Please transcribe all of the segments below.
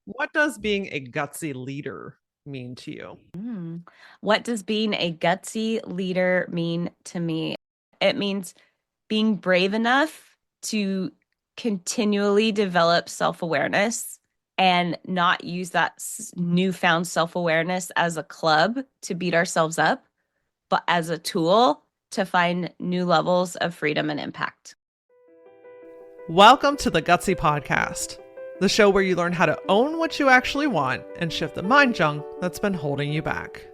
What does being a gutsy leader mean to you? Mm. What does being a gutsy leader mean to me? It means being brave enough to continually develop self-awareness and not use that newfound self-awareness as a club to beat ourselves up, but as a tool to find new levels of freedom and impact. Welcome to the Gutsy Podcast, the show where you learn how to own what you actually want and shift the mind junk that's been holding you back.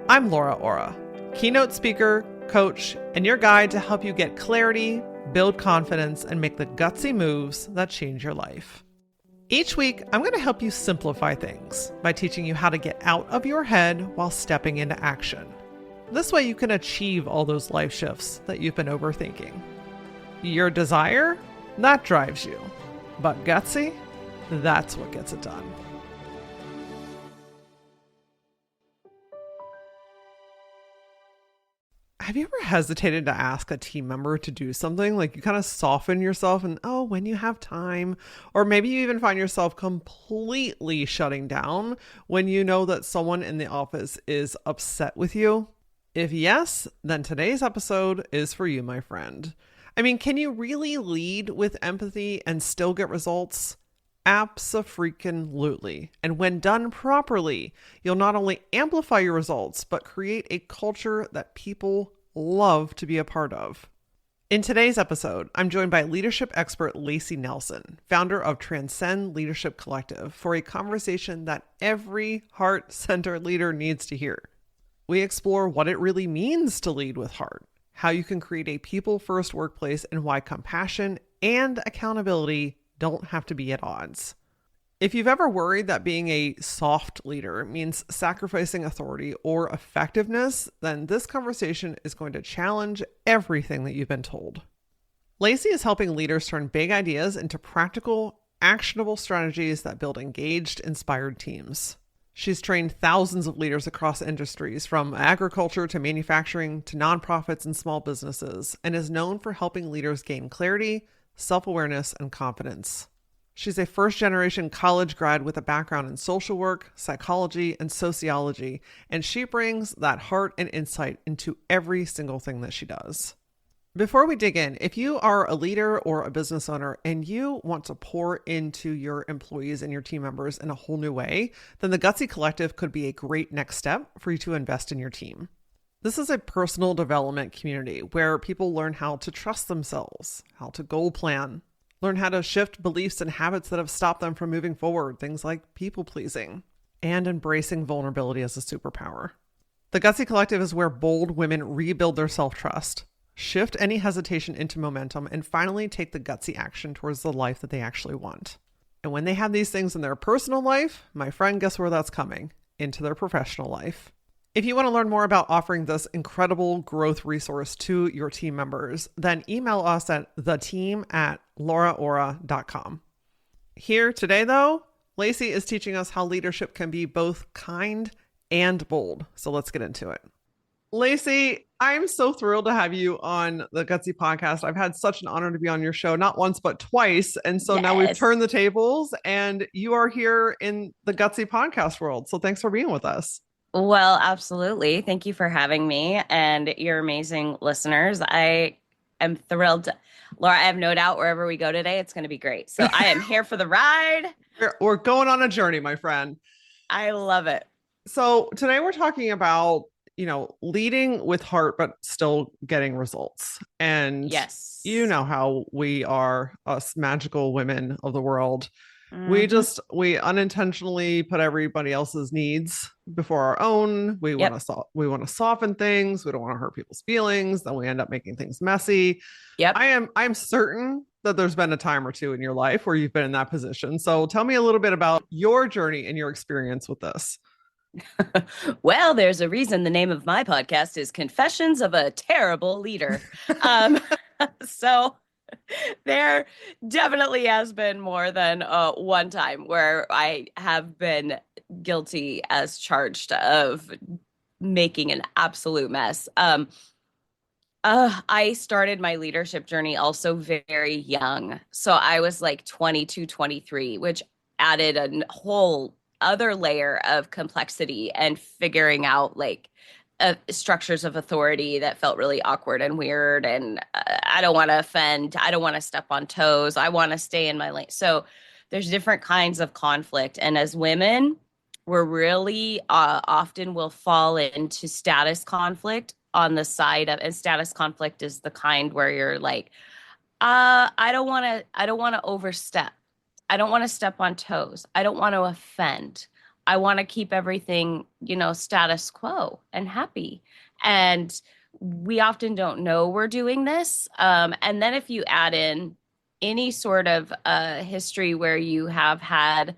I'm Laura Ora, keynote speaker, coach, and your guide to help you get clarity, build confidence, and make the gutsy moves that change your life. Each week, I'm going to help you simplify things by teaching you how to get out of your head while stepping into action. This way you can achieve all those life shifts that you've been overthinking. Your desire, that drives you. But gutsy, that's what gets it done. Have you ever hesitated to ask a team member to do something? Like you kind of soften yourself and, oh, when you have time. Or maybe you even find yourself completely shutting down when you know that someone in the office is upset with you. If yes, then today's episode is for you, my friend. I mean, can you really lead with empathy and still get results? Abso-freaking-lutely. And when done properly, you'll not only amplify your results, but create a culture that people love to be a part of. In today's episode, I'm joined by leadership expert Layci Nelson, founder of Transcend Leadership Collective, for a conversation that every heart-centered leader needs to hear. We explore what it really means to lead with heart, how you can create a people-first workplace, and why compassion and accountability don't have to be at odds. If you've ever worried that being a soft leader means sacrificing authority or effectiveness, then this conversation is going to challenge everything that you've been told. Layci is helping leaders turn big ideas into practical, actionable strategies that build engaged, inspired teams. She's trained thousands of leaders across industries, from agriculture to manufacturing to nonprofits and small businesses, and is known for helping leaders gain clarity, self-awareness, and confidence. She's a first-generation college grad with a background in social work, psychology, and sociology, and she brings that heart and insight into every single thing that she does. Before we dig in, if you are a leader or a business owner and you want to pour into your employees and your team members in a whole new way, then the Gutsy Collective could be a great next step for you to invest in your team. This is a personal development community where people learn how to trust themselves, how to goal plan, learn how to shift beliefs and habits that have stopped them from moving forward, things like people pleasing, and embracing vulnerability as a superpower. The Gutsy Collective is where bold women rebuild their self-trust, shift any hesitation into momentum, and finally take the gutsy action towards the life that they actually want. And when they have these things in their personal life, my friend, guess where that's coming? Into their professional life. If you want to learn more about offering this incredible growth resource to your team members, then email us at theteam@lauraora.com. Here today, though, Layci is teaching us how leadership can be both kind and bold. So let's get into it. Layci, I'm so thrilled to have you on the Gutsy Podcast. I've had such an honor to be on your show, not once, but twice. And so now we've Yes. turned the tables and you are here in the Gutsy Podcast world. So thanks for being with us. Well, absolutely. Thank you for having me and your amazing listeners. I am thrilled. Laura, I have no doubt wherever we go today, it's going to be great. So I am here for the ride. We're going on a journey, my friend. I love it. So today we're talking about, leading with heart, but still getting results. And you Yes. know how we are, us magical women of the world. Hmm. We unintentionally put everybody else's needs before our own. Yep. We want to soften things. We don't want to hurt people's feelings. Then we end up making things messy. Yep. I'm certain that there's been a time or two in your life where you've been in that position. So tell me a little bit about your journey and your experience with this. Well, there's a reason the name of my podcast is Confessions of a Terrible Leader. Um, so there definitely has been more than one time where I have been guilty as charged of making an absolute mess. I started my leadership journey also very young. So I was like 22, 23, which added a whole other layer of complexity and figuring out like structures of authority that felt really awkward and weird. And I don't want to offend. I don't want to step on toes. I want to stay in my lane. So there's different kinds of conflict. And as women, we're really often will fall into status conflict on the side of, and status conflict is the kind where you're like, I don't want to overstep. I don't want to step on toes. I don't want to offend. I want to keep everything, status quo and happy. And we often don't know we're doing this. And then if you add in any sort of history where you have had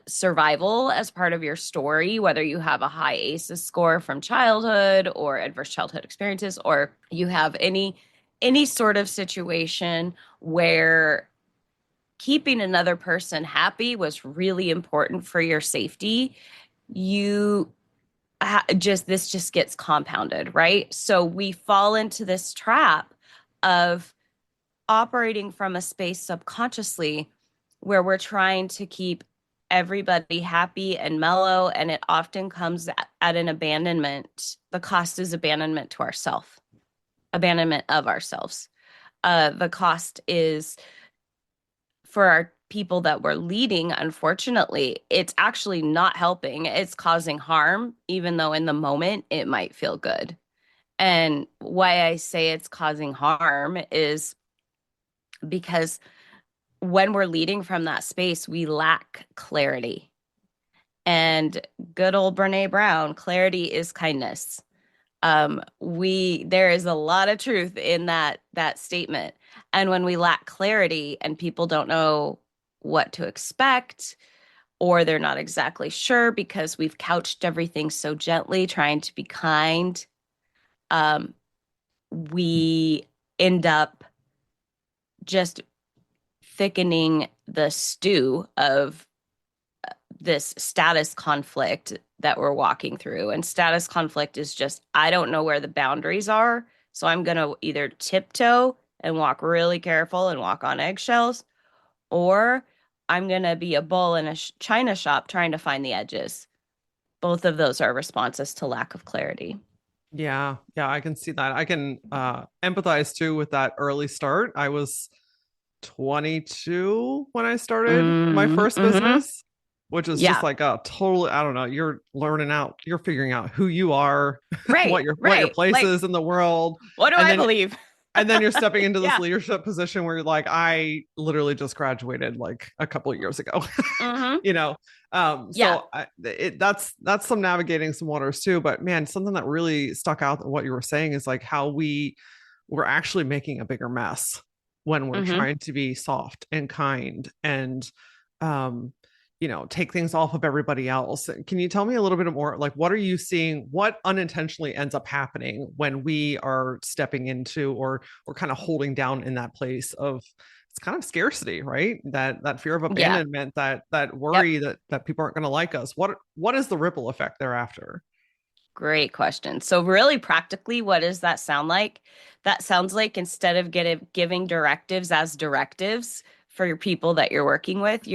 survival as part of your story, whether you have a high ACEs score from childhood or adverse childhood experiences, or you have any sort of situation where keeping another person happy was really important for your safety, you this just gets compounded, right? So we fall into this trap of operating from a space subconsciously where we're trying to keep everybody happy and mellow, and it often comes at an abandonment. The cost is abandonment to ourself, abandonment of ourselves. The cost is for our people that we're leading, unfortunately, it's actually not helping. It's causing harm, even though in the moment it might feel good. And why I say it's causing harm is because when we're leading from that space, we lack clarity. And good old Brene Brown, clarity is kindness. There is a lot of truth in that statement. And when we lack clarity and people don't know what to expect, or they're not exactly sure because we've couched everything so gently, trying to be kind, we end up just thickening the stew of this status conflict that we're walking through. And status conflict is just, I don't know where the boundaries are. So I'm going to either tiptoe and walk really careful and walk on eggshells, or I'm going to be a bull in a china shop trying to find the edges. Both of those are responses to lack of clarity. Yeah, yeah, I can see that. I can empathize too with that early start. I was 22 when I started my first Mm-hmm. business, which is just Yeah. like a totally, I don't know, you're figuring out who you are, Right. what your Right. place Like, is in the world. what do And I then believe? you're stepping into this Yeah. leadership position where you're like, I literally just graduated like a couple of years ago. Mm-hmm. you know Yeah. that's some navigating some waters too, but man, something that really stuck out what you were saying is like how we're actually making a bigger mess when we're Mm-hmm. trying to be soft and kind and um take things off of everybody else. Can you tell me a little bit more, like what are you seeing, what unintentionally ends up happening when we are stepping into or kind of holding down in that place of, it's kind of scarcity, right? That fear of Yeah. abandonment, that Yep. worry that people aren't going to like us. What is the ripple effect thereafter? Great question. So, really practically, what does that sound like? That sounds like instead of giving directives as directives for your people that you're working with,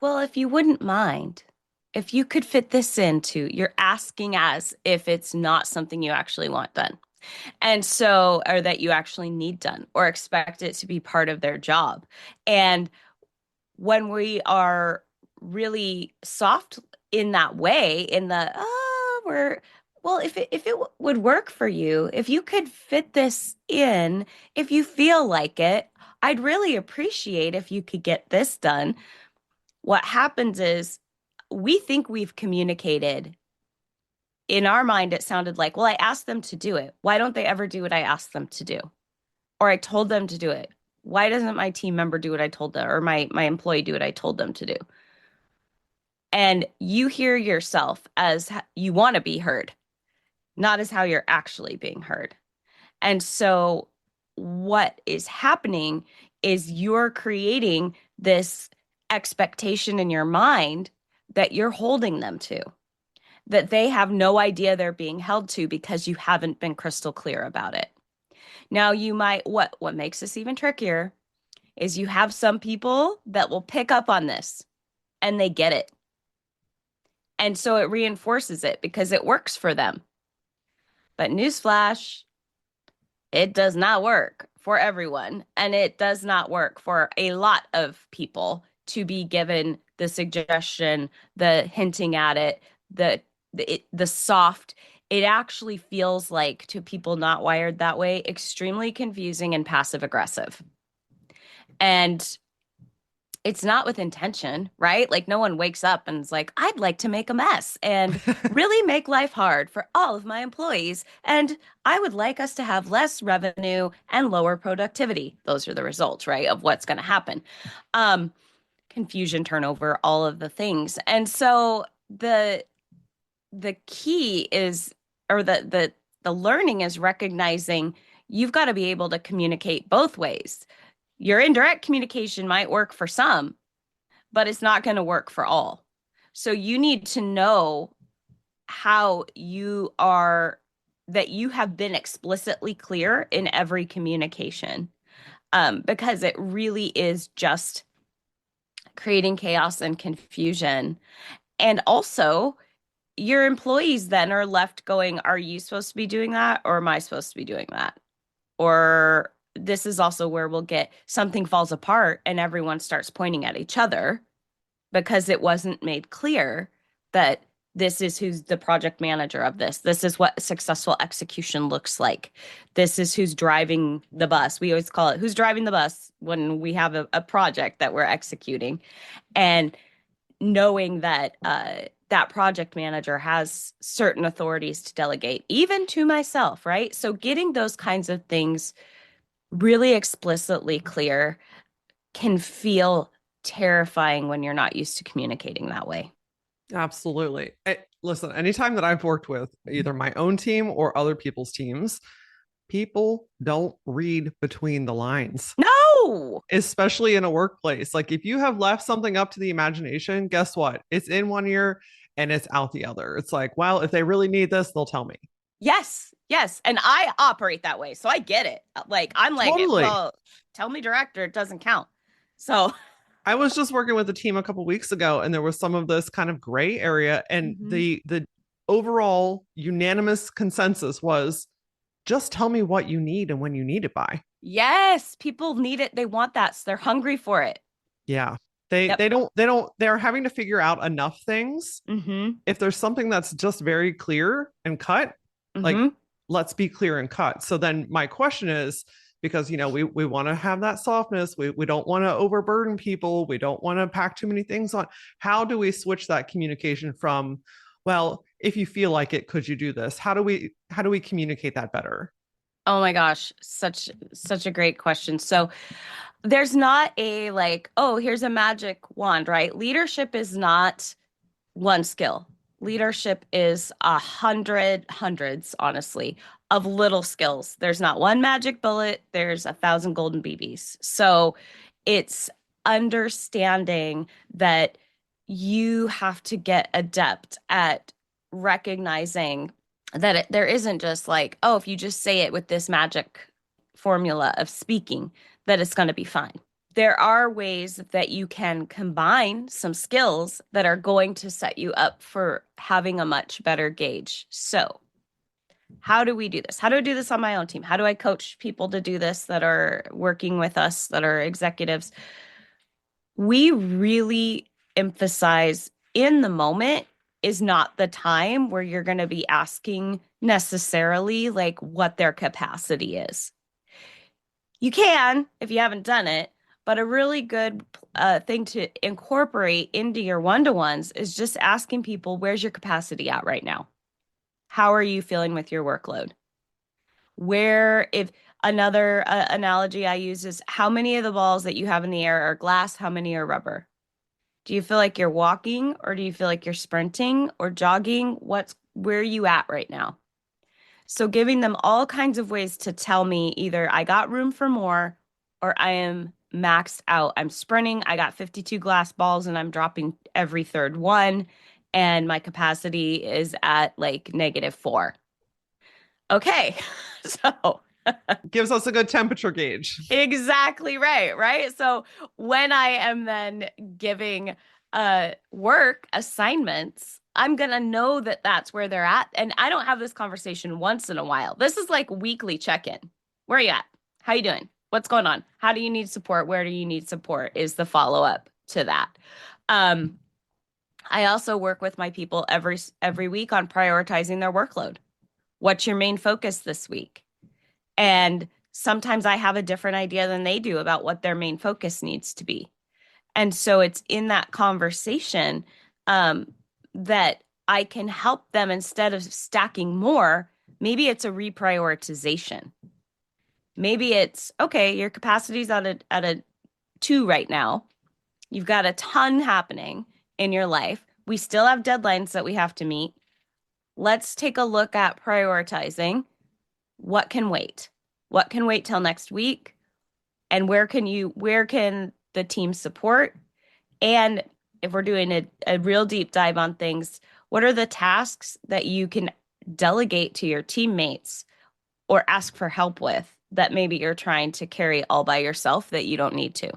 well, if you wouldn't mind, if you could fit this into, you're asking as if it's not something you actually want done. And so, or that you actually need done or expect it to be part of their job. And when we are really soft in that way, in the we're well, if it would work for you, if you could fit this in, if you feel like it, I'd really appreciate if you could get this done. What happens is we think we've communicated. In our mind, it sounded like, well, I asked them to do it. Why don't they ever do what I asked them to do? Or I told them to do it. Why doesn't my team member do what I told them, or my employee do what I told them to do? And you hear yourself as you want to be heard, not as how you're actually being heard. And so what is happening is you're creating this expectation in your mind that you're holding them to, that they have no idea they're being held to because you haven't been crystal clear about it. Now you might what makes this even trickier is you have some people that will pick up on this and they get it. And so it reinforces it because it works for them. But newsflash, it does not work for everyone. And it does not work for a lot of people to be given the suggestion, the hinting at it, the soft. It actually feels like, to people not wired that way, extremely confusing and passive aggressive. And it's not with intention, right? Like no one wakes up and is like, I'd like to make a mess and really make life hard for all of my employees. And I would like us to have less revenue and lower productivity. Those are the results, right, of what's going to happen. Um, Confusion, turnover, all of the things. And so the key is, or the learning is recognizing you've got to be able to communicate both ways. Your indirect communication might work for some, but it's not going to work for all. So you need to know how you are, that you have been explicitly clear in every communication, because it really is just creating chaos and confusion. And also, your employees then are left going, are you supposed to be doing that? Or am I supposed to be doing that? Or this is also where we'll get something falls apart and everyone starts pointing at each other because it wasn't made clear that this is who's the project manager of this. This is what successful execution looks like. This is who's driving the bus. We always call it who's driving the bus when we have a project that we're executing. And knowing that that project manager has certain authorities to delegate, even to myself, right? So getting those kinds of things really explicitly clear can feel terrifying when you're not used to communicating that way. Absolutely. Listen, anytime that I've worked with either my own team or other people's teams, people don't read between the lines, No. especially in a workplace. Like if you have left something up to the imagination, guess what? It's in one ear and it's out the other. It's like, well, if they really need this, they'll tell me. Yes. Yes. And I operate that way. So I get it. Like, I'm like, Totally. well, tell me director, it doesn't count. So, I was just working with a team a couple weeks ago and there was some of this kind of gray area and mhm. the overall unanimous consensus was just tell me what you need and when you need it by. Yes, people need it. They want that. So they're hungry for it. Yeah. They Yep. they don't they don't they're having to figure out enough things. Mm-hmm. If there's something that's just very clear and cut, like Mm-hmm. let's be clear and cut. So then my question is, because we want to have that softness, we don't want to overburden people, we don't want to pack too many things on. How do we switch that communication from, well, if you feel like it, could you do this? How do we communicate that better? Oh my gosh, such a great question. So there's not a like, oh, here's a magic wand, right? Leadership is not one skill. Leadership is hundreds, honestly, of little skills. There's not one magic bullet. There's 1,000 golden BBs. So it's understanding that you have to get adept at recognizing that there isn't just like, oh, if you just say it with this magic formula of speaking, that it's going to be fine. There are ways that you can combine some skills that are going to set you up for having a much better gauge. So, how do we do this? How do I do this on my own team? How do I coach people to do this that are working with us, that are executives? We really emphasize in the moment is not the time where you're going to be asking necessarily like what their capacity is. You can if you haven't done it, but a really good thing to incorporate into your one-to-ones is just asking people, where's your capacity at right now? How are you feeling with your workload? Where, if another analogy I use is how many of the balls that you have in the air are glass, how many are rubber? Do you feel like you're walking or do you feel like you're sprinting or jogging? Where are you at right now? So giving them all kinds of ways to tell me either I got room for more or I am maxed out. I'm sprinting, I got 52 glass balls and I'm dropping every third one, and my capacity is at like -4. Okay. So Gives us a good temperature gauge. Exactly right, right? So when I am then giving work assignments, I'm gonna know that that's where they're at. And I don't have this conversation once in a while. This is like weekly check-in. Where are you at? How you doing? What's going on? How do you need support? Where do you need support? Is the follow-up to that. Um, I also work with my people every week on prioritizing their workload. What's your main focus this week? And sometimes I have a different idea than they do about what their main focus needs to be. And so it's in that conversation that I can help them instead of stacking more. Maybe it's a reprioritization. Maybe it's okay, your capacity's at a 2 right now. You've got a ton happening in your life. We still have deadlines that we have to meet. Let's take a look at prioritizing what can wait. What can wait till next week? And where can the team support? And if we're doing a real deep dive on things, what are the tasks that you can delegate to your teammates or ask for help with that maybe you're trying to carry all by yourself that you don't need to?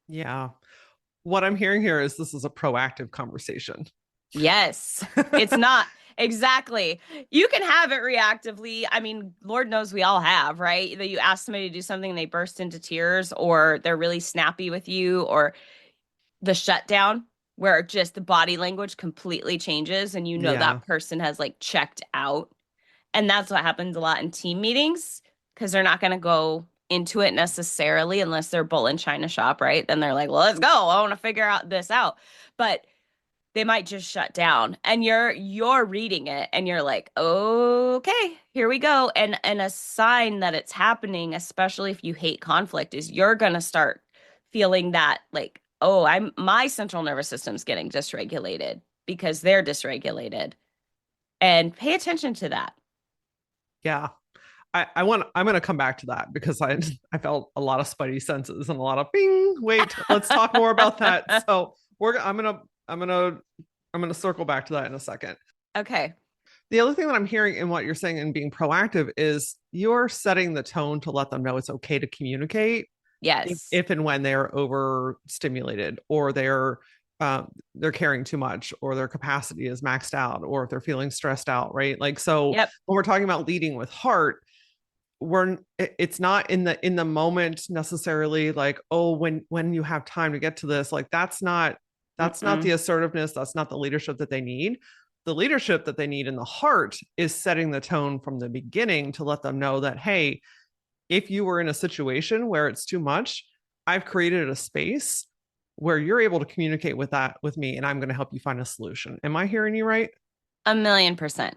Yeah. What I'm hearing here is this is a proactive conversation. Yes, it's not exactly. You can have it reactively. I mean, Lord knows we all have, right? That you ask somebody to do something, they burst into tears, or they're really snappy with you, or the shutdown where just the body language completely changes and you know Yeah. that person has like checked out. And that's what happens a lot in team meetings because they're not going to go into it necessarily unless they're bull in China shop, right? Then they're like, well, let's go. I want to figure out this out. But they might just shut down and you're reading it and you're like, okay, here we go. And a sign that it's happening, especially if you hate conflict, is you're gonna start feeling that like, oh, I'm my central nervous system's getting dysregulated because they're dysregulated. And pay attention to that. Yeah. I'm going to come back to that because I felt a lot of spidey senses and a lot of bing. Wait, let's talk more about that. So I'm going to circle back to that in a second. Okay. The other thing that I'm hearing in what you're saying and being proactive is you're setting the tone to let them know it's okay to communicate Yes. if and when they're overstimulated or they're carrying too much or their capacity is maxed out or if they're feeling stressed out, right? Like, so Yep. when we're talking about leading with heart, it's not in the moment necessarily like, oh, when you have time to get to this, like that's not the Mm-mm. assertiveness, that's not the leadership that they need. The leadership that they need in the heart is setting the tone from the beginning to let them know that, hey, if you were in a situation where it's too much, I've created a space where you're able to communicate with me and I'm going to help you find a solution. Am I hearing you right? 1,000,000%.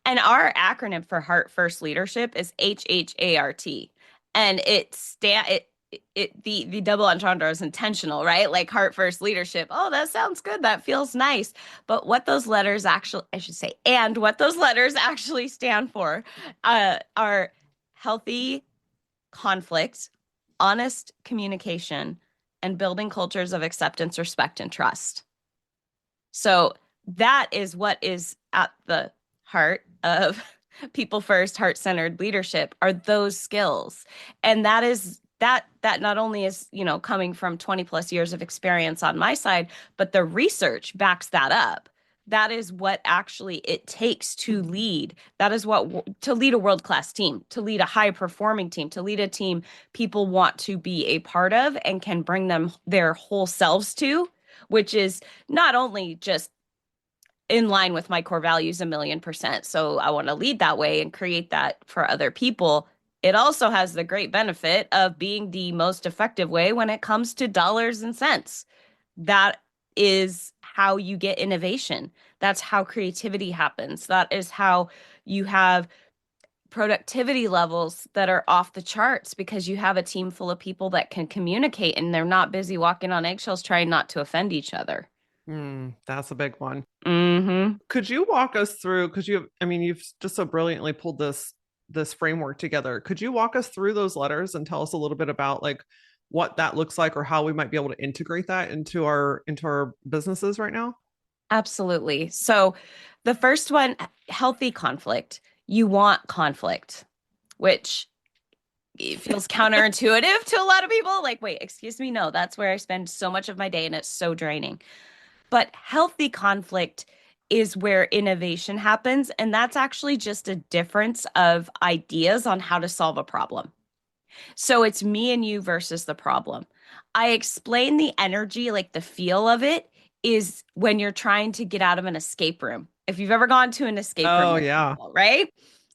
And our acronym for Heart First Leadership is HHART. And the double entendre is intentional, right? Like Heart First Leadership. Oh, that sounds good. That feels nice. But what those letters actually, I should say, and what those letters actually stand for are healthy conflict, honest communication, and building cultures of acceptance, respect, and trust. So that is what is at the heart of people first, heart-centered leadership are those skills. And that not only is, coming from 20 plus years of experience on my side, but the research backs that up. That is what actually it takes to lead. That is what to lead a world-class team, to lead a high-performing team, to lead a team people want to be a part of and can bring them their whole selves to, which is not only just in line with my core values 1,000,000%. So I want to lead that way and create that for other people. It also has the great benefit of being the most effective way when it comes to dollars and cents. That is how you get innovation. That's how creativity happens. That is how you have productivity levels that are off the charts because you have a team full of people that can communicate and they're not busy walking on eggshells trying not to offend each other. That's a big one. Mm-hmm. Could you walk us through, because you've just so brilliantly pulled this framework together. Could you walk us through those letters and tell us a little bit about like what that looks like or how we might be able to integrate that into our businesses right now? Absolutely. So the first one, healthy conflict. You want conflict. which it feels counterintuitive to a lot of people. Like, wait, excuse me, no, that's where I spend so much of my day and it's so draining. But healthy conflict is where innovation happens. And that's actually just a difference of ideas on how to solve a problem. So it's me and you versus the problem. I explain the energy, like the feel of it is when you're trying to get out of an escape room. If you've ever gone to an escape room Oh, with yeah. people, right?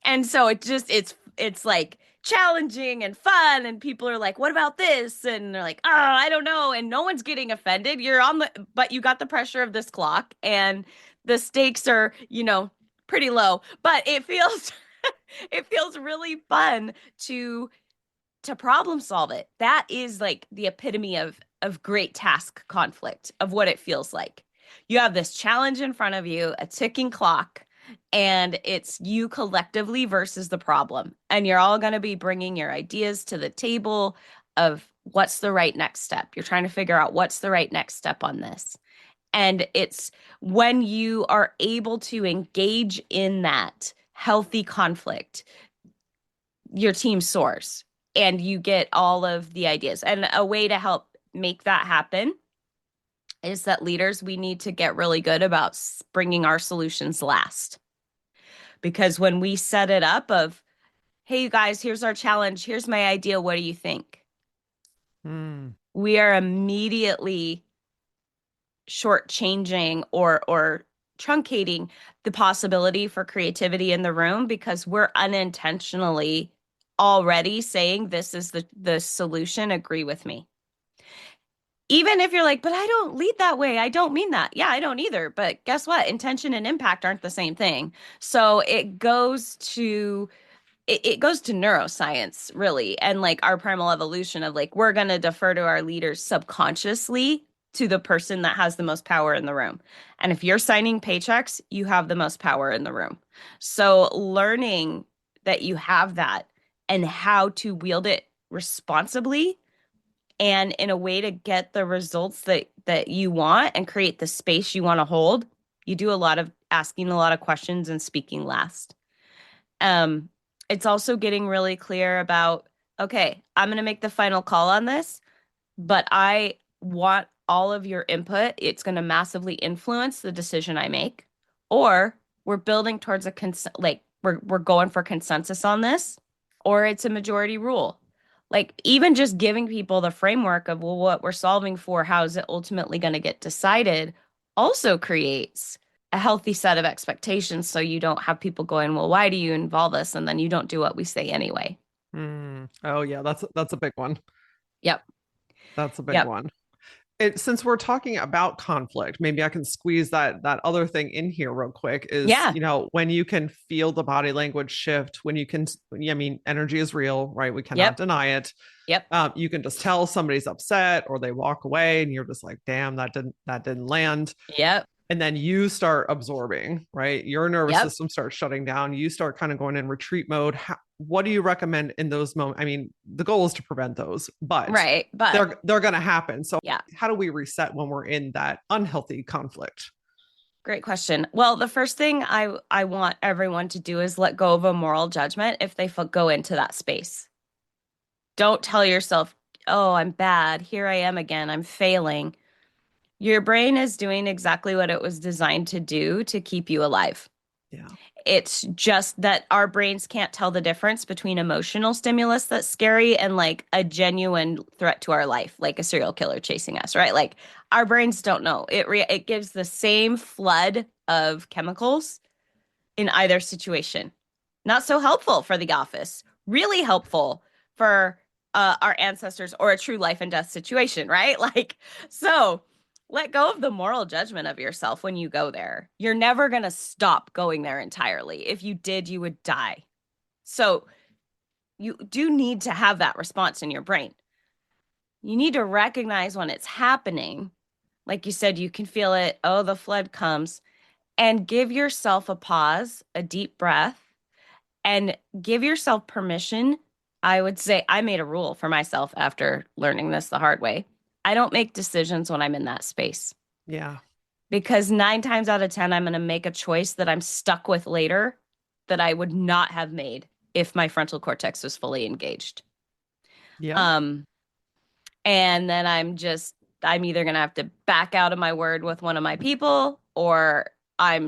And so it's like challenging and fun and people are like, "What about this?" And they're like, "Oh, I don't know." And no one's getting offended. You're on the but you got the pressure of this clock and the stakes are, pretty low, but it feels it feels really fun to problem solve it. That is like the epitome of great task conflict of what it feels like. You have this challenge in front of you, a ticking clock, and it's you collectively versus the problem. And you're all going to be bringing your ideas to the table of what's the right next step. You're trying to figure out what's the right next step on this. And it's when you are able to engage in that healthy conflict, your team soars and you get all of the ideas. And a way to help make that happen is that leaders, we need to get really good about bringing our solutions last. Because when we set it up of, hey, you guys, here's our challenge. Here's my idea. What do you think? Mm. We are immediately shortchanging or truncating the possibility for creativity in the room because we're unintentionally already saying this is the solution, agree with me. Even if you're like, but I don't lead that way. I don't mean that. Yeah, I don't either. But guess what? Intention and impact aren't the same thing. So it goes to neuroscience really and like our primal evolution of like we're going to defer to our leaders subconsciously to the person that has the most power in the room. And if you're signing paychecks, you have the most power in the room. So learning that you have that and how to wield it responsibly and in a way to get the results that you want and create the space you want to hold, you do a lot of asking a lot of questions and speaking last. Um, it's also getting really clear about, okay, I'm going to make the final call on this, but I want all of your input. It's going to massively influence the decision I make. Or we're building towards like we're going for consensus on this, or it's a majority rule. Like even just giving people the framework of well, what we're solving for, how is it ultimately going to get decided, also creates a healthy set of expectations so you don't have people going, well, why do you involve us? And then you don't do what we say anyway. Mm. Oh, yeah. That's a big one. Yep. That's a big Yep. one. Since we're talking about conflict, maybe I can squeeze that other thing in here real quick is, Yeah. when you can feel the body language shift, when you can, I mean, energy is real, right? We cannot Yep. deny it. Yep. You can just tell somebody's upset or they walk away and you're just like, damn, that didn't land. Yep. And then you start absorbing, right? Your nervous Yep. system starts shutting down. You start kind of going in retreat mode. What do you recommend in those moments? I mean, the goal is to prevent those, but Right. But they're going to happen. So yeah, how do we reset when we're in that unhealthy conflict? great question. Well, the first thing I want everyone to do is let go of a moral judgment if they go into that space. Don't tell yourself, "Oh, I'm bad. Here I am again. I'm failing." Your brain is doing exactly what it was designed to do to keep you alive. Yeah. It's just that our brains can't tell the difference between emotional stimulus that's scary and like a genuine threat to our life, like a serial killer chasing us, right? Like our brains don't know. It gives the same flood of chemicals in either situation. Not so helpful for the office, really helpful for our ancestors or a true life and death situation, right? Like, so let go of the moral judgment of yourself when you go there. You're never going to stop going there entirely. If you did, you would die. So you do need to have that response in your brain. You need to recognize when it's happening. Like you said, you can feel it. Oh, the flood comes. And give yourself a pause, a deep breath, and give yourself permission. I would say I made a rule for myself after learning this the hard way. I don't make decisions when I'm in that space Yeah. because 9 times out of 10, I'm going to make a choice that I'm stuck with later that I would not have made if my frontal cortex was fully engaged. Yep. Um, and then I'm either going to have to back out of my word with one of my people, or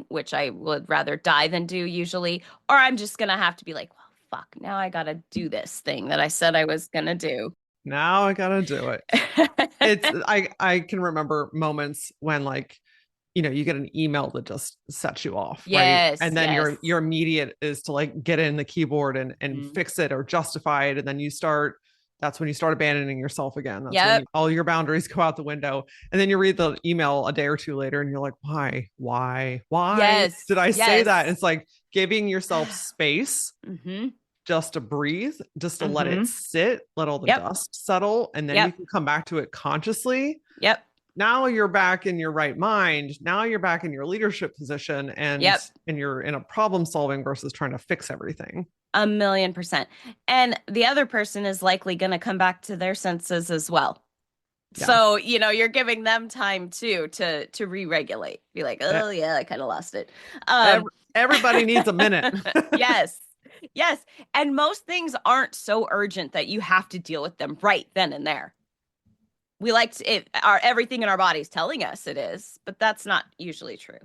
which I would rather die than do usually, or I'm just going to have to be like, well, fuck, now I got to do this thing that I said I was going to do. Now I gotta do it. I can remember moments when like, you get an email that just sets you off, right? Yes, And then yes. your immediate is to like get in the keyboard and Mm. fix it or justify it. And then that's when you start abandoning yourself again. That's when Yep. all your boundaries go out the window. And then you read the email a day or two later and you're like, why Yes, did I say that? And yes. it's like giving yourself space Mm-hmm. just to breathe, just to let it Mm-hmm. sit, let all the Yep. dust settle, and then you Yep. can come back to it consciously. Yep. Now you're back in your right mind. Now you're back in your leadership position Yep. and you're in a problem solving versus trying to fix everything. 1,000,000%. And the other person is likely going to come back to their senses as well. Yeah. So, you're giving them time too to re-regulate. Be like, E- oh yeah, I kind of lost it. Everybody needs a minute. Yes. Yes. And most things aren't so urgent that you have to deal with them right then and there. We like to, everything in our bodies telling us it is, but that's not usually true.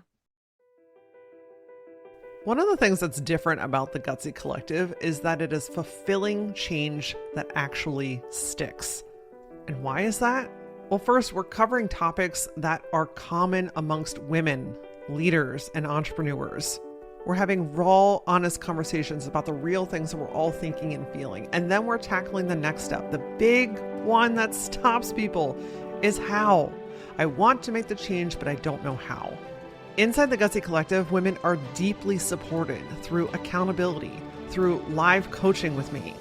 One of the things that's different about the Gutsy Collective is that it is fulfilling change that actually sticks. And why is that? Well, first, we're covering topics that are common amongst women, leaders, and entrepreneurs. We're having raw, honest conversations about the real things that we're all thinking and feeling. And then we're tackling the next step. The big one that stops people is how. I want to make the change, but I don't know how. Inside the Gutsy Collective, women are deeply supported through accountability, through live coaching with me,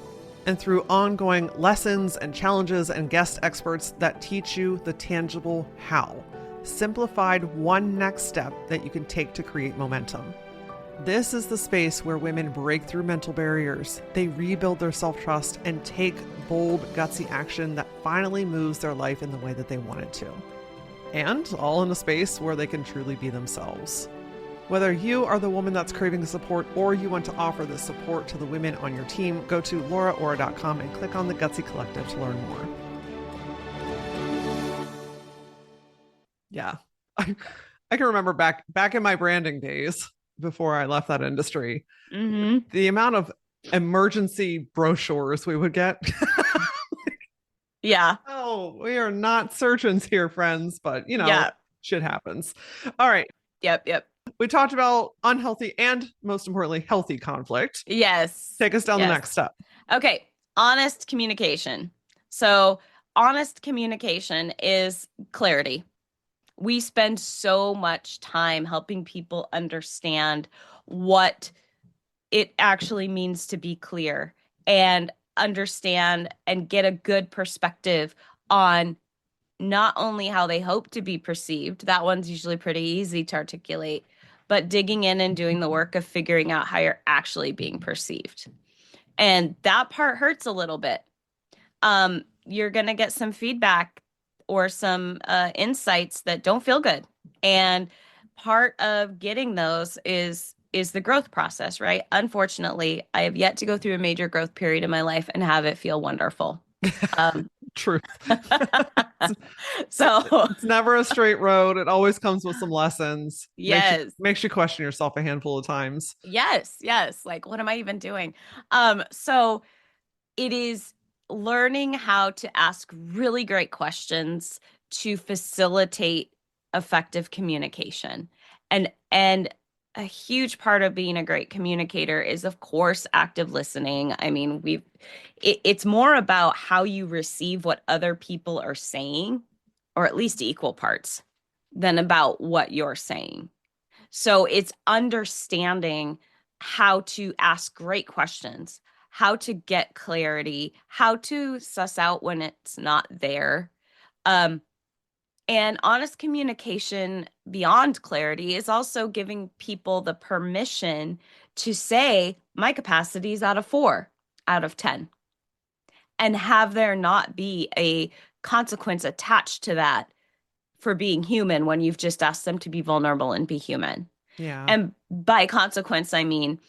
and through ongoing lessons and challenges and guest experts that teach you the tangible how, simplified one next step that you can take to create momentum. This is the space where women break through mental barriers, they rebuild their self-trust, and take bold, gutsy action that finally moves their life in the way that they want it to. And all in a space where they can truly be themselves. Whether you are the woman that's craving support or you want to offer this support to the women on your team, go to lauraora.com and click on the Gutsy Collective to learn more. Yeah. I can remember back in my branding days before I left that industry, the amount of emergency brochures we would get. Yeah. Oh, we are not surgeons here, friends, but Yeah. shit happens. All right. Yep. We talked about unhealthy and most importantly, healthy conflict. Yes. Take us down the Yes. next step. Okay. Honest communication. So, honest communication is clarity. We spend so much time helping people understand what it actually means to be clear and understand and get a good perspective on not only how they hope to be perceived, that one's usually pretty easy to articulate, but digging in and doing the work of figuring out how you're actually being perceived. And that part hurts a little bit. You're going to get some feedback or some insights that don't feel good. And part of getting those is the growth process, right? Unfortunately, I have yet to go through a major growth period in my life and have it feel wonderful. Truth. So it's never a straight road. It always comes with some lessons. yes. Makes you question yourself a handful of times. Yes. Like, what am I even doing? So it is learning how to ask really great questions to facilitate effective communication. And a huge part of being a great communicator is, of course, active listening. I mean, it's more about how you receive what other people are saying, or at least equal parts, than about what you're saying. So it's understanding how to ask great questions, how to get clarity, how to suss out when it's not there. And honest communication beyond clarity is also giving people the permission to say, my capacity is out of 4 out of 10. And have there not be a consequence attached to that for being human when you've just asked them to be vulnerable and be human. Yeah. And by consequence, I mean,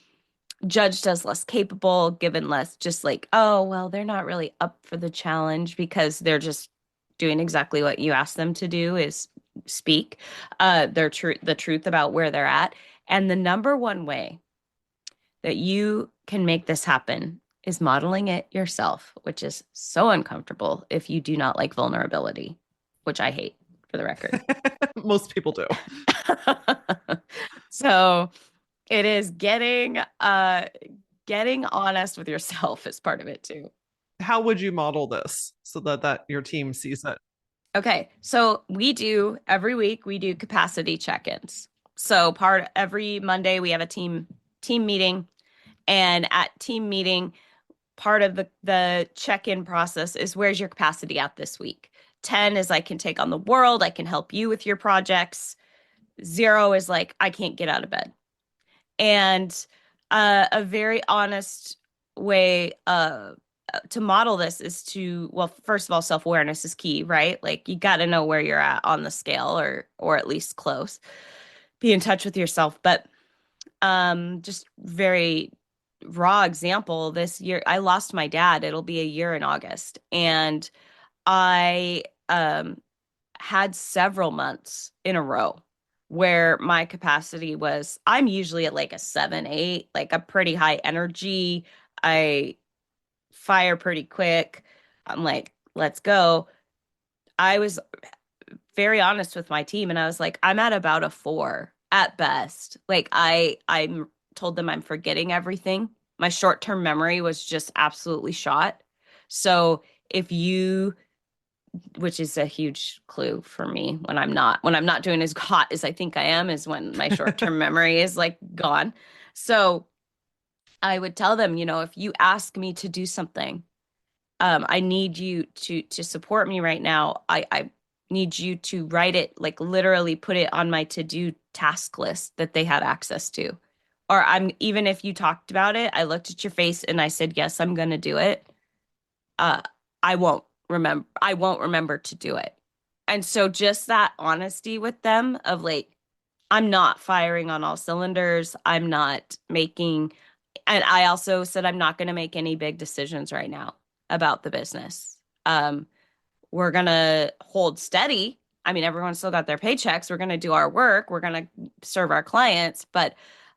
judged as less capable, given less, just like, oh, well, they're not really up for the challenge because they're just doing exactly what you asked them to do is speak the truth about where they're at. And the number one way that you can make this happen is modeling it yourself, which is so uncomfortable if you do not like vulnerability, which I hate for the record. Most people do. So it is getting honest with yourself is part of it too. How would you model this so that your team sees it? Okay, so we do every week we do capacity check-ins. So part every Monday we have a team meeting, and at team meeting, part of the check-in process is where's your capacity at this week. 10 is I can take on the world, I can help you with your projects. 0 is like I can't get out of bed. And a very honest way to model this is to, well, first of all, self-awareness is key, right? Like you got to know where you're at on the scale or at least close. Be in touch with yourself. But just very raw example, this year I lost my dad. It'll be a year in August. And I had several months in a row where my capacity was, I'm usually at like a 7, 8, like a pretty high energy. I fire pretty quick. I'm like, let's go. I was very honest with my team and I was like, I'm at about a 4 at best. Like I'm told them I'm forgetting everything. My short-term memory was just absolutely shot. So if you, which is a huge clue for me when I'm not doing as hot as I think I am, is when my short-term memory is like gone. So I would tell them, if you ask me to do something, I need you to support me right now. I need you to write it, like literally put it on my to-do task list that they had access to. Or even if you talked about it, I looked at your face and I said, yes, I'm going to do it. Uh, I won't remember to do it. And so just that honesty with them of like, I'm not firing on all cylinders. I'm not making, and I also said, I'm not going to make any big decisions right now about the business. We're going to hold steady. I mean, everyone's still got their paychecks. We're going to do our work. We're going to serve our clients, but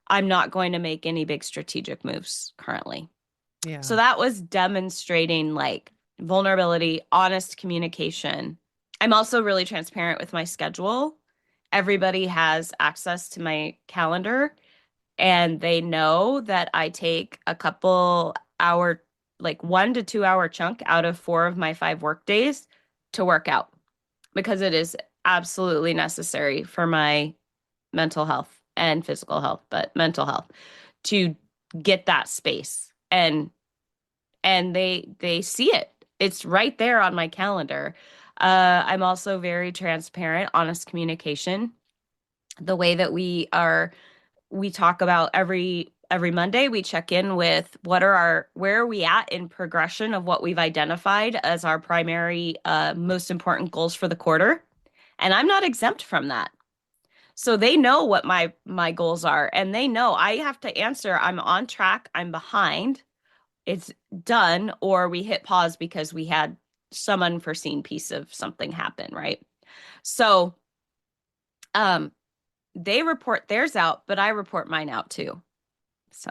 I'm not going to make any big strategic moves currently. Yeah. So that was demonstrating like vulnerability, honest communication. I'm also really transparent with my schedule. Everybody has access to my calendar and they know that I take a couple hour, like 1 to 2 hour chunk out of 4 of my 5 work days to work out because it is absolutely necessary for my mental health and physical health, but mental health to get that space. And they see it. It's right there on my calendar. I'm also very transparent, honest communication. The way that we talk about every Monday, we check in with where are we at in progression of what we've identified as our primary, most important goals for the quarter. And I'm not exempt from that. So they know what my goals are, and they know I have to answer. I'm on track. I'm behind. It's done, or we hit pause because we had some unforeseen piece of something happen, right? So um they report theirs out, but I report mine out too. So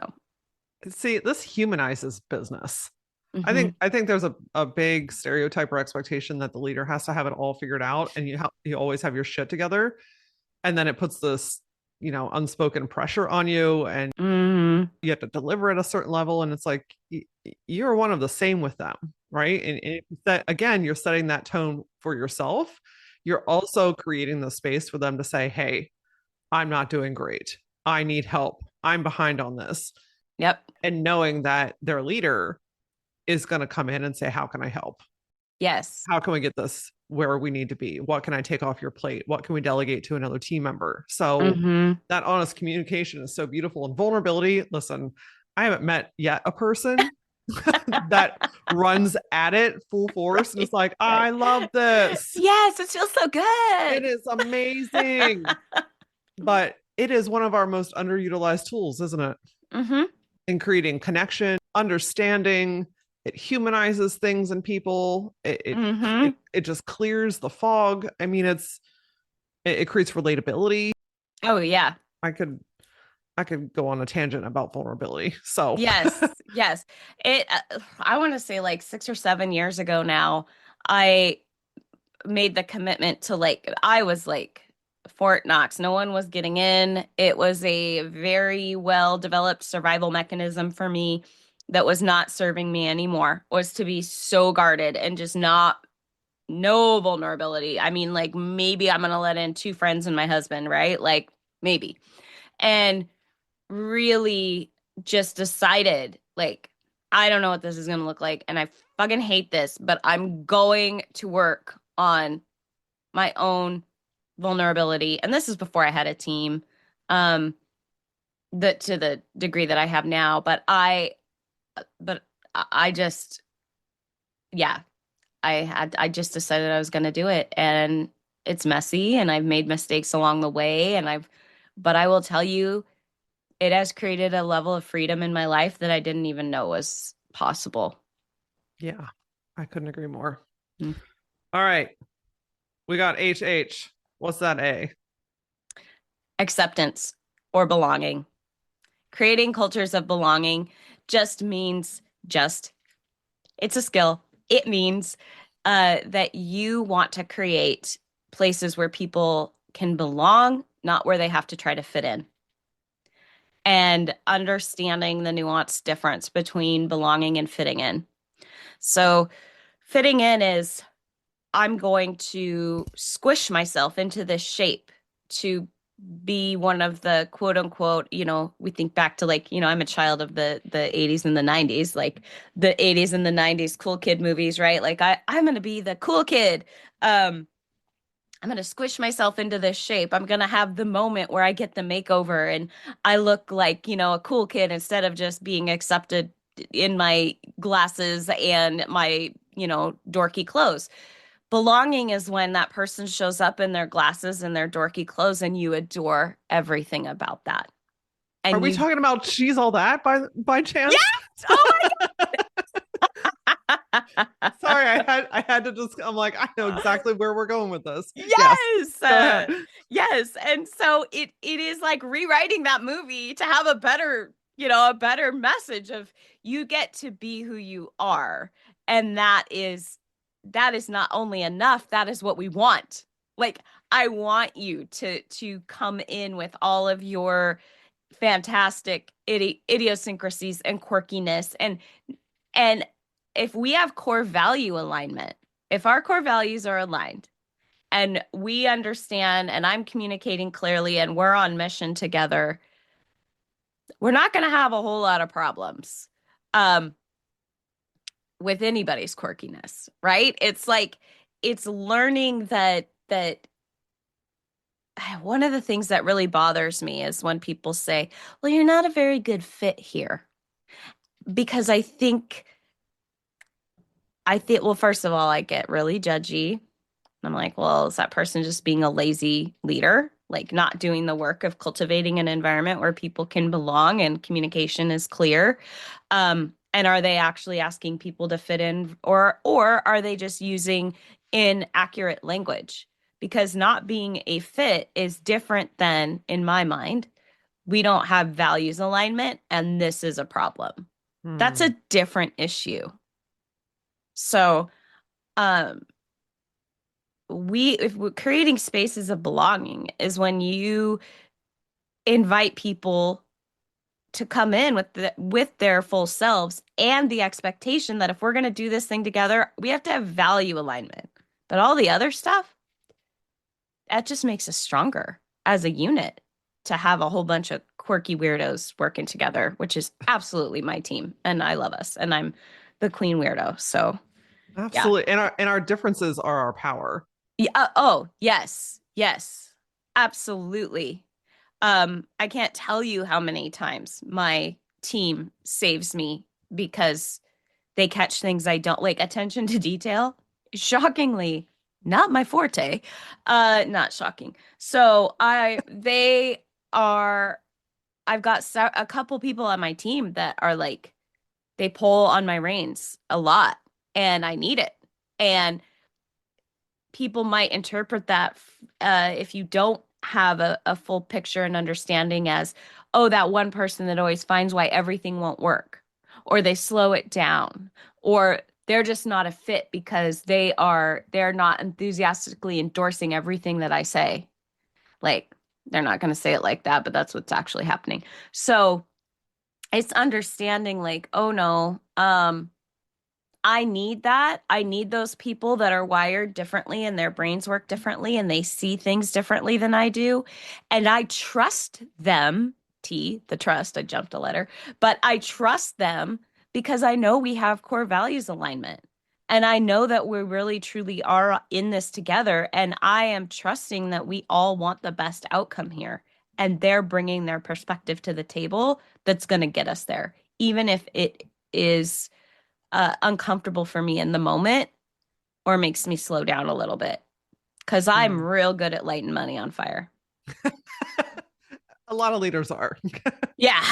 See, this humanizes business. mm-hmm. I think there's a big stereotype or expectation that the leader has to have it all figured out and you always have your shit together. And then it puts this, unspoken pressure on you and Mm-hmm. you have to deliver at a certain level. And it's like you're one of the same with them, right? And that again, you're setting that tone for yourself. You're also creating the space for them to say, hey, I'm not doing great. I need help. I'm behind on this. Yep. And knowing that their leader is going to come in and say, how can I help? Yes. How can we get this where we need to be? What can I take off your plate? What can we delegate to another team member? So Mm-hmm. that honest communication is so beautiful. And vulnerability, listen, I haven't met yet a person that runs at it full force and Right. is like, Right. I love this. Yes, it feels so It good. is amazing. But it is one of our most underutilized tools, isn't it? Mm-hmm. in creating connection, understanding. It humanizes things in people. Mm-hmm. It just clears the fog. I mean, it creates relatability. Oh, yeah. I could I could go on a tangent about vulnerability. So Yes, yes. I want to say like 6 or 7 years ago now, I made the commitment to like, I was like Fort Knox. No one was getting in. It was a very well developed survival mechanism for me that was not serving me anymore, was to be so guarded and just not, no vulnerability. I mean, like maybe I'm gonna let in two friends and my husband, right? Like maybe. And really just decided, like, I don't know what this is going to look like, and I fucking hate this, but I'm going to work on my own vulnerability. And this is before I had a team, um, that to the degree that I have now. But I just, yeah, I just decided I was going to do it, and it's messy, and I've made mistakes along the way, but I will tell you, it has created a level of freedom in my life that I didn't even know was possible. yeah, I couldn't agree more. Mm. All right. We got HH. What's that A? Acceptance or belonging. Creating cultures of belonging just means just, it's a skill. It means that you want to create places where people can belong, not where they have to try to fit in. And understanding the nuanced difference between belonging and fitting in. So, fitting in is I'm going to squish myself into this shape to be one of the quote unquote, we think back to like, I'm a child of the 80s and the 90s, like the 80s and the 90s cool kid movies, right? Like I'm going to be the cool kid. I'm going to squish myself into this shape. I'm going to have the moment where I get the makeover and I look like, a cool kid instead of just being accepted in my glasses and my, dorky clothes. Belonging is when that person shows up in their glasses and their dorky clothes and you adore everything about that. Are And we you, talking about She's All That by chance? yes! Oh my Sorry, God. I had to just I'm like, I know exactly where we're going with this. Yes. Yes. Go ahead. Yes. And so it is like rewriting that movie to have a better message of you get to be who you are. And that is not only enough, that is what we want. Like I want you to come in with all of your fantastic idiosyncrasies and quirkiness, and if we have core value alignment, if our core values are aligned and we understand and I'm communicating clearly and we're on mission together, we're not going to have a whole lot of problems um, with anybody's quirkiness, right? It's like it's learning that one of the things that really bothers me is when people say, "Well, you're not a very good fit here." Because I think, well, first of all, I get really judgy. I'm like, well, is that person just being a lazy leader? Like not doing the work of cultivating an environment where people can belong and communication is clear? And are they actually asking people to fit in, or are they just using inaccurate language? Because not being a fit is different than, in my mind, we don't have values alignment, and this is a problem. That's Hmm. a different issue. So, um, if we're creating spaces of belonging is when you invite people to come in with their full selves and the expectation that if we're going to do this thing together, we have to have value alignment. But all the other stuff, that just makes us stronger as a unit to have a whole bunch of quirky weirdos working together, which is absolutely my team. And I love us. And I'm the queen weirdo. So, yeah. Absolutely. And our differences are our power. Yeah. Oh, yes. Yes. Absolutely. I can't tell you how many times my team saves me because they catch things I don't like. Attention to detail, shockingly, not my forte. Not shocking. So they are. I've got a couple people on my team that are like, they pull on my reins a lot and I need it. And people might interpret that if you don't have a full picture and understanding as, oh, that one person that always finds why everything won't work, or they slow it down, or they're just not a fit because they're not enthusiastically endorsing everything that I say. Like, they're not going to say it like that, but that's what's actually happening. So it's understanding like, oh no, I need that. I need those people that are wired differently and their brains work differently and they see things differently than I do. And I trust them, the trust, I jumped a letter, but I trust them because I know we have core values alignment. And I know that we really truly are in this together. And I am trusting that we all want the best outcome here. And they're bringing their perspective to the table that's going to get us there, even if it is uncomfortable for me in the moment or makes me slow down a little bit because I'm Mm. real good at lighting money on fire. A lot of leaders are Yeah.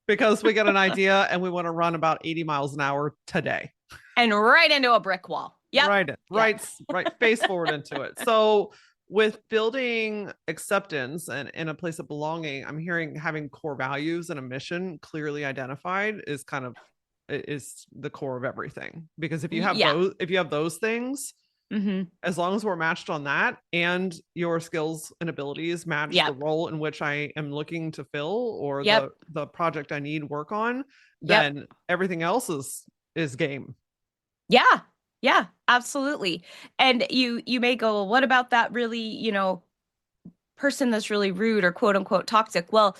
because we get an idea and we want to run about 80 miles an hour today. And right into a brick wall. Yep. Yep. Right, face forward into it. So with building acceptance and in a place of belonging, I'm hearing having core values and a mission clearly identified is the core of everything. Because Yeah. if you have those things, Mm-hmm. as long as we're matched on that and your skills and abilities match the Yep. role in which I am looking to fill or Yep. the project I need work on, Yep. then everything else is game. Yeah. Yeah. Absolutely. And you may go, well, what about that really, person that's really rude or quote unquote toxic? Well,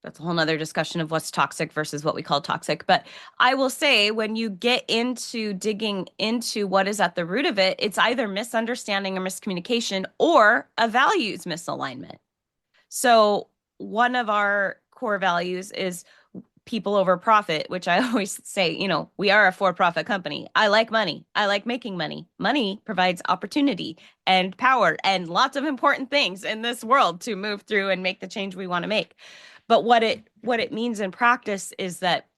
that's a whole nother discussion of what's toxic versus what we call toxic. But I will say, when you get into digging into what is at the root of it, it's either misunderstanding or miscommunication or a values misalignment. So, one of our core values is people over profit, which I always say, we are a for profit company. I like money. I like making money. Money provides opportunity and power and lots of important things in this world to move through and make the change we want to make. But what it means in practice is that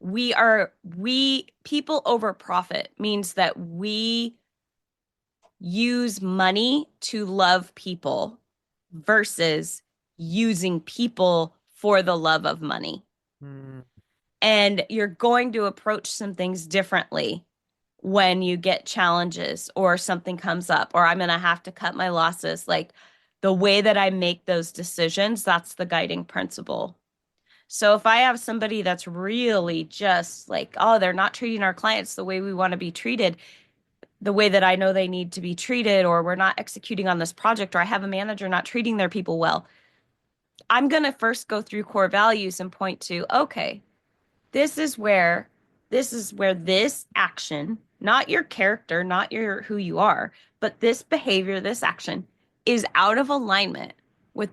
we people over profit means that we use money to love people versus using people for the love of money. Mm. And you're going to approach some things differently when you get challenges or something comes up, or I'm going to have to cut my losses. Like, the way that I make those decisions, that's the guiding principle. So if I have somebody that's really just like, oh, they're not treating our clients the way we want to be treated, the way that I know they need to be treated, or we're not executing on this project, or I have a manager not treating their people well, I'm going to first go through core values and point to, okay, this is where this action, not your character, not your who you are, but this behavior, this action is out of alignment with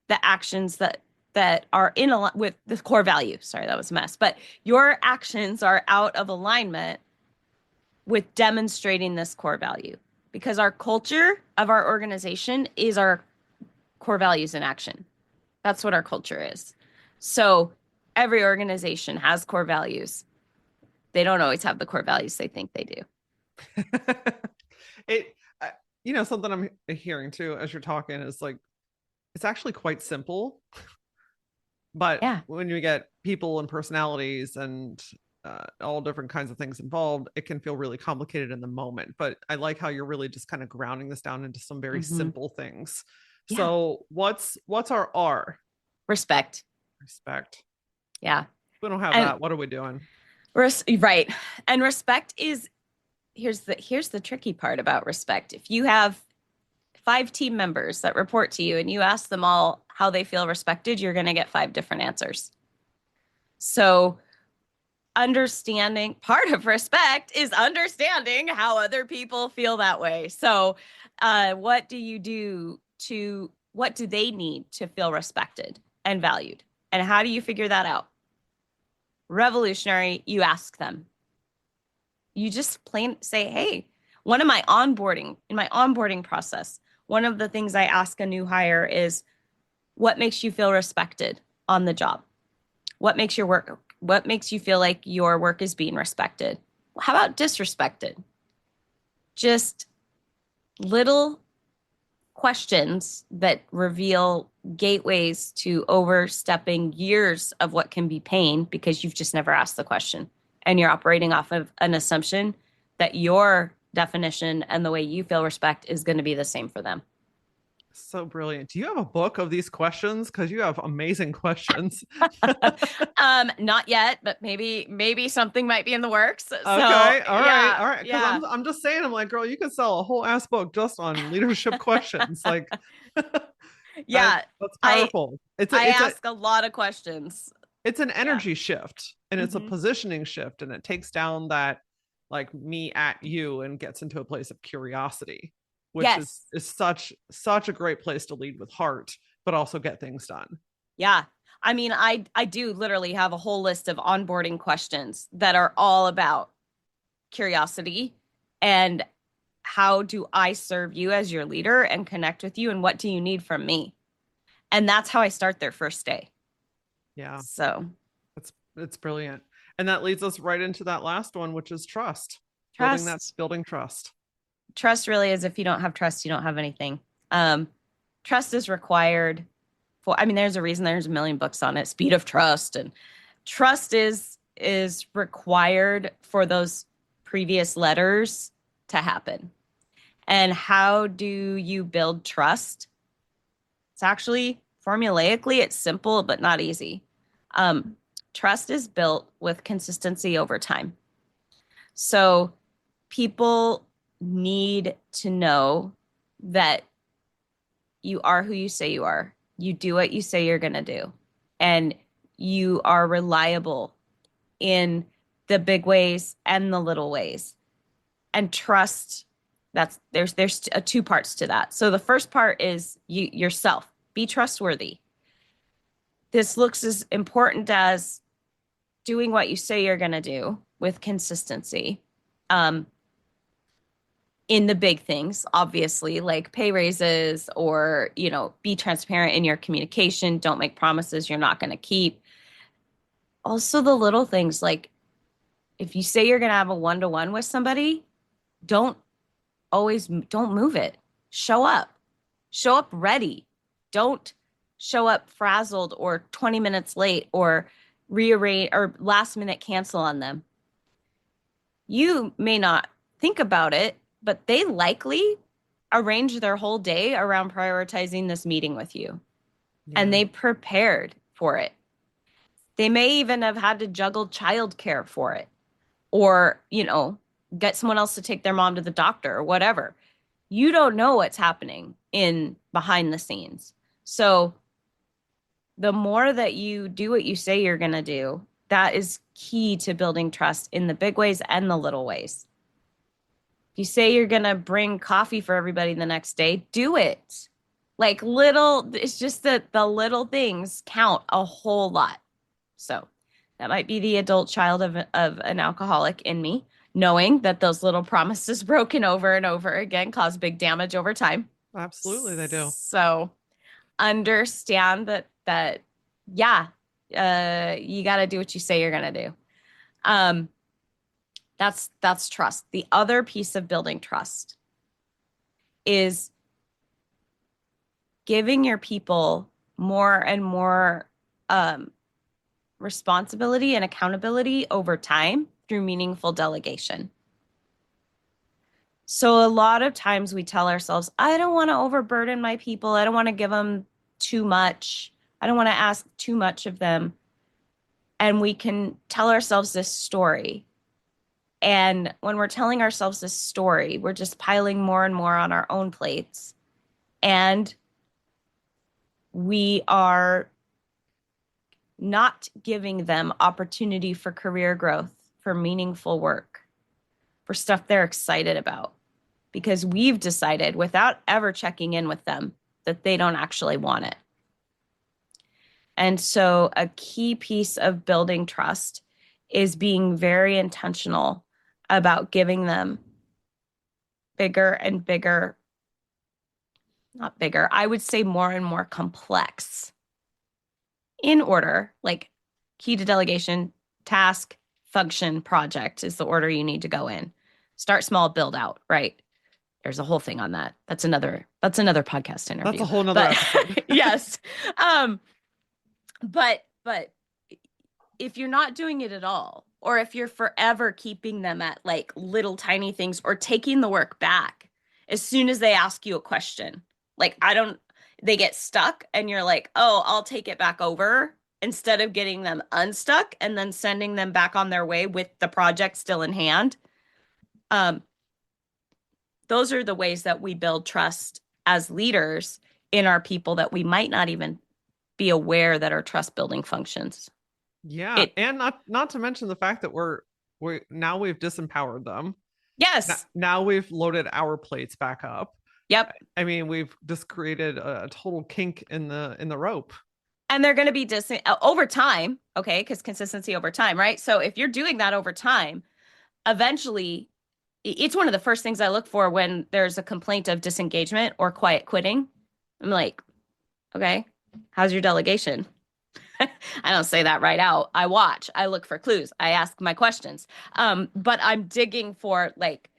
the actions that are in with the core value. Sorry, that was a mess. But your actions are out of alignment with demonstrating this core value, because our culture of our organization is our core values in action. That's what our culture is. So every organization has core values. They don't always have the core values they think they do. it something I'm hearing too as you're talking is like it's actually quite simple, but Yeah. when you get people and personalities and all different kinds of things involved, it can feel really complicated in the moment. But I like how you're really just kind of grounding this down into some very Mm-hmm. simple things. Yeah. So what's our R? Respect. Respect. Yeah. If we don't have And that, what are we doing? right. And respect is, here's the tricky part about respect. If you have 5 team members that report to you and you ask them all how they feel respected, you're going to get 5 different answers. So understanding, part of respect is understanding how other people feel that way. So what do they need to feel respected and valued? And how do you figure that out? Revolutionary, you ask them. You just plain say, hey, in my onboarding process, one of the things I ask a new hire is, What makes you feel respected on the job? What makes you feel like your work is being respected? How about disrespected? Just little questions that reveal gateways to overstepping years of what can be pain because you've just never asked the question. And you're operating off of an assumption that your definition and the way you feel respect is going to be the same for them. So brilliant. Do you have a book of these questions? Because you have amazing questions. Not yet, but maybe something might be in the works. So Okay, all right, yeah, all right. Because yeah, I'm just saying, I'm like, girl, you could sell a whole ass book just on leadership questions. Like yeah. that's I powerful. It's a I it's a ask a lot of questions. it's an Yeah. energy shift and it's a Hmm. positioning shift, and it takes down that like me at you and gets into a place of curiosity, which is Yes. is such a great place to lead with heart, but also get things done. Yeah. I mean, I do literally have a whole list of onboarding questions that are all about curiosity and how do I serve you as your leader and connect with you and what do you need from me? And that's how I start their first day. Yeah, So, it's brilliant. And that leads us right into that last one, which is trust. trust. Building trust. Trust really is if you don't have trust, you don't have anything. Um, Trust is required for, I mean, there's a reason there's a million books on it, Speed of Trust, and trust is required for those previous letters to happen. And how do you build trust? It's actually formulaically, it's simple, but not easy. Um, Trust is built with consistency over time. So people need to know that you are who you say you are. You do what you say you're going to do. And you are reliable in the big ways and the little ways. And trust, that's there's two parts to that. So the first part is you yourself. Be trustworthy. This looks as important as doing what you say you're going to do with consistency. Um, in the big things, obviously, like pay raises or, be transparent in your communication. Don't make promises you're not going to keep. Also, the little things like if you say you're going to have a one-to-one with somebody, don't don't move it. Show up. Show up ready. Don't show up frazzled or 20 minutes late or rearrange or last minute cancel on them. You may not think about it, but they likely arranged their whole day around prioritizing this meeting with you and Yeah. they prepared for it. They may even have had to juggle childcare for it or, get someone else to take their mom to the doctor or whatever. You don't know what's happening in behind the scenes. So the more that you do what you say you're going to do, that is key to building trust in the big ways and the little ways. If you say you're going to bring coffee for everybody the next day, do it. Like it's just that the little things count a whole lot. So that might be the adult child of an alcoholic in me, knowing that those little promises broken over and over again cause big damage over time. Absolutely, they do. So understand that yeah, you got to do what you say you're going to do. Um, that's trust. The other piece of building trust is giving your people more and more responsibility and accountability over time through meaningful delegation. So a lot of times we tell ourselves, I don't want to overburden my people. I don't want to give them too much. I don't want to ask too much of them. And we can tell ourselves this story. And when we're telling ourselves this story, we're just piling more and more on our own plates. And we are not giving them opportunity for career growth, for meaningful work, for stuff they're excited about, because we've decided without ever checking in with them that they don't actually want it. And so, a key piece of building trust is being very intentional about giving them bigger and bigger not bigger, I would say more and more complex in order, like key to delegation, task, function, project is the order you need to go in. Start small, build out, right? There's a whole thing on that. That's another podcast That's a interview. whole nother But episode. yes. Um, but if you're not doing it at all, or if you're forever keeping them at like little tiny things or taking the work back as soon as they ask you a question, like they get stuck and you're like, oh, I'll take it back over instead of getting them unstuck and then sending them back on their way with the project still in hand. Um, those are the ways that we build trust as leaders in our people that we might not even be aware that are trust building functions. Yeah, It, and not to mention the fact that we now we've disempowered them. yes. Now we've loaded our plates back up. Yep. I mean, we've just created a total kink in the rope. And they're going to be over time, okay? Because consistency over time, right? So if you're doing that over time, eventually, it's one of the first things I look for when there's a complaint of disengagement or quiet quitting. I'm like, okay, how's your delegation? I don't say that right out. I watch, I look for clues, I ask my questions. But I'm digging for like,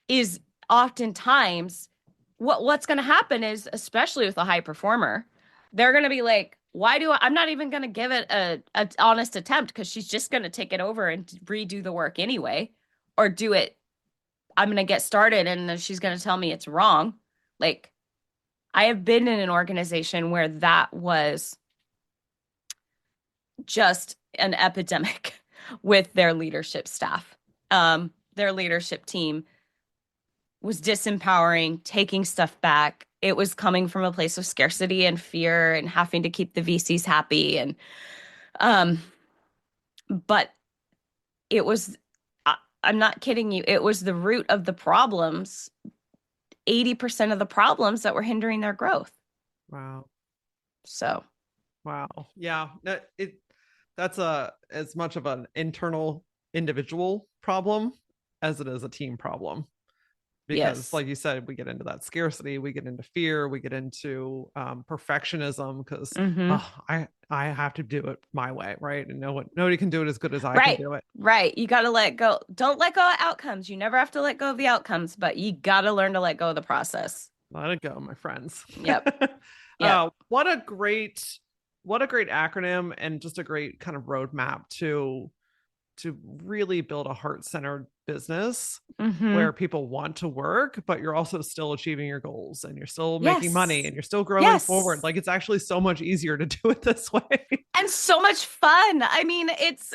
is oftentimes what's going to happen is, especially with a high performer, they're going to be like, why do I'm not even going to give it a honest attempt because she's just going to take it over and redo the work anyway, or do it. I'm going to get started and then she's going to tell me it's wrong. Like, I have been in an organization where that was just an epidemic with their leadership staff. Their leadership team was disempowering, taking stuff back. It was coming from a place of scarcity and fear and having to keep the VCs happy. And um, but it was, I'm not kidding you, it was the root of the problems, 80% of the problems that were hindering their growth. Wow. So Wow. Yeah. That's a as much of an internal individual problem as it is a team problem. Because yes. like you said, we get into that scarcity, we get into fear, we get into perfectionism because Mm-hmm. oh, I have to do it my way, right? And nobody can do it as good as I can Right. do it. Right. You got to let go. Don't let go of outcomes. You never have to let go of the outcomes, but you got to learn to let go of the process. Let it go, my friends. Yep. Yep. What a great acronym and just a great kind of roadmap to really build a heart-centered business Mm-hmm. where people want to work, but you're also still achieving your goals and you're still making money Yes. and you're still growing forward. Yes. Like it's actually so much easier to do it this way. And so much fun. I mean, it's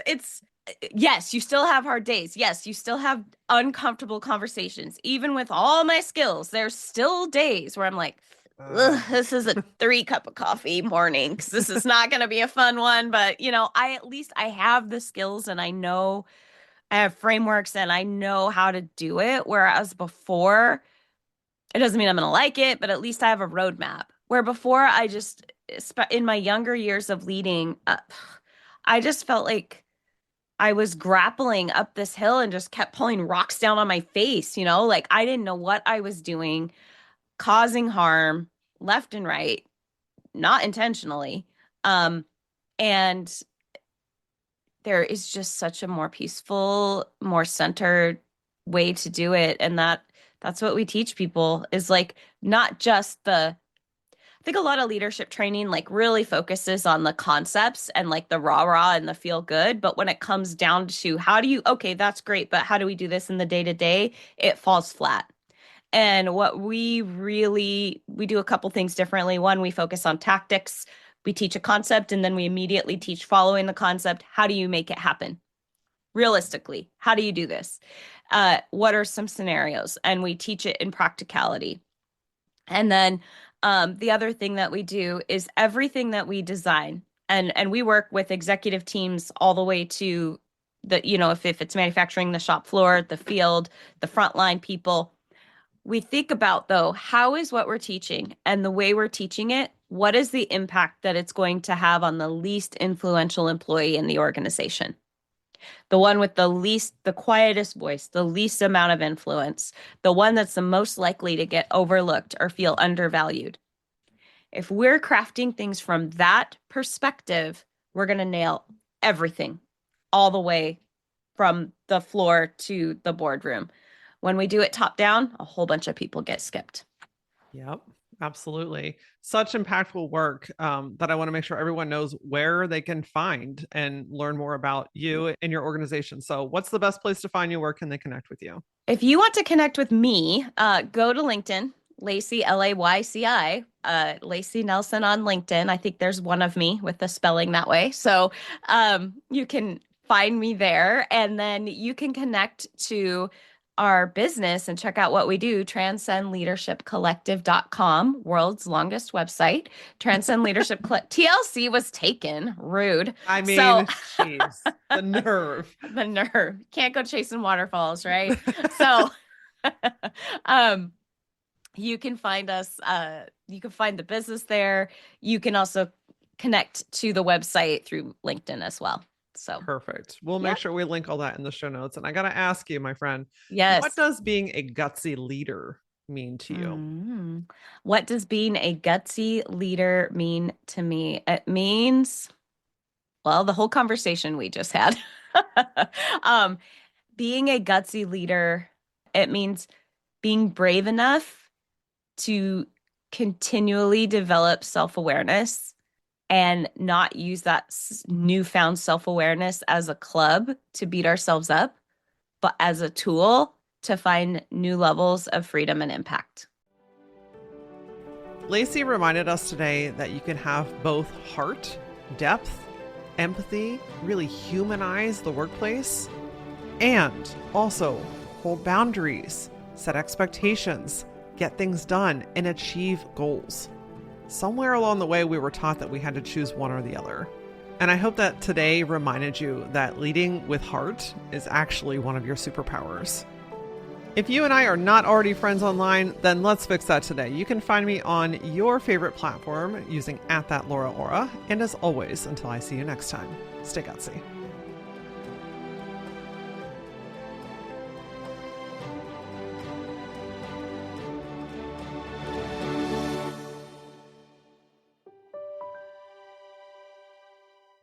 yes, you still have hard days. Yes, you still have uncomfortable conversations. Even with all my skills, there's still days where I'm like, ugh, this is a 3 cup of coffee morning because this is not going to be a fun one. But I at least I have the skills and I know I have frameworks and I know how to do it. Whereas before, it doesn't mean I'm going to like it, but at least I have a roadmap. Where before, in my younger years of leading, I just felt like I was grappling up this hill and just kept pulling rocks down on my face, like I didn't know what I was doing, causing harm left and right, not intentionally. Um, and there is just such a more peaceful, more centered way to do it. And that's what we teach people is like not just I think a lot of leadership training like really focuses on the concepts and like the rah rah and the feel good. But when it comes down to okay, that's great, but how do we do this in the day to day? It falls flat. And what we do a couple things differently. One, we focus on tactics. We teach a concept and then we immediately teach following the concept. How do you make it happen? Realistically, how do you do this? What are some scenarios? And we teach it in practicality. And then the other thing that we do is everything that we design, and we work with executive teams all the way to if it's manufacturing, the shop floor, the field, the frontline people. We think about though, how is what we're teaching and the way we're teaching it, what is the impact that it's going to have on the least influential employee in the organization? The one with the quietest voice, the least amount of influence, the one that's the most likely to get overlooked or feel undervalued. If we're crafting things from that perspective, we're going to nail everything all the way from the floor to the boardroom. When we do it top down, a whole bunch of people get skipped. Yep, absolutely. Such impactful work that I want to make sure everyone knows where they can find and learn more about you and your organization. So, what's the best place to find you? Where can they connect with you? If you want to connect with me, go to LinkedIn, Layci, Layci, Layci Nelson on LinkedIn. I think there's one of me with the spelling that way. So you can find me there, and then you can connect to our business and check out what we do. Transcend Leadership Collective.com, world's longest website. Transcend Leadership TLC was taken. Rude. I So mean, jeez, the nerve. the nerve. Can't go chasing waterfalls, right? So um you can find us, you can find the business there. You can also connect to the website through LinkedIn as well. So Perfect. We'll yeah. make sure we link all that in the show notes. And I got to ask you, my friend, what Yes. does being a gutsy leader mean to you? What does being a gutsy leader mean to me? It means, well, the whole conversation we just had. um, being a gutsy leader, it means being brave enough to continually develop self-awareness and not use that newfound self-awareness as a club to beat ourselves up, but as a tool to find new levels of freedom and impact. Layci reminded us today that you can have both heart, depth, empathy, really humanize the workplace, and also hold boundaries, set expectations, get things done, and achieve goals. Somewhere along the way, we were taught that we had to choose one or the other. And I hope that today reminded you that leading with heart is actually one of your superpowers. If you and I are not already friends online, then let's fix that today. You can find me on your favorite platform using @thatlauraora. And as always, until I see you next time, stay gutsy.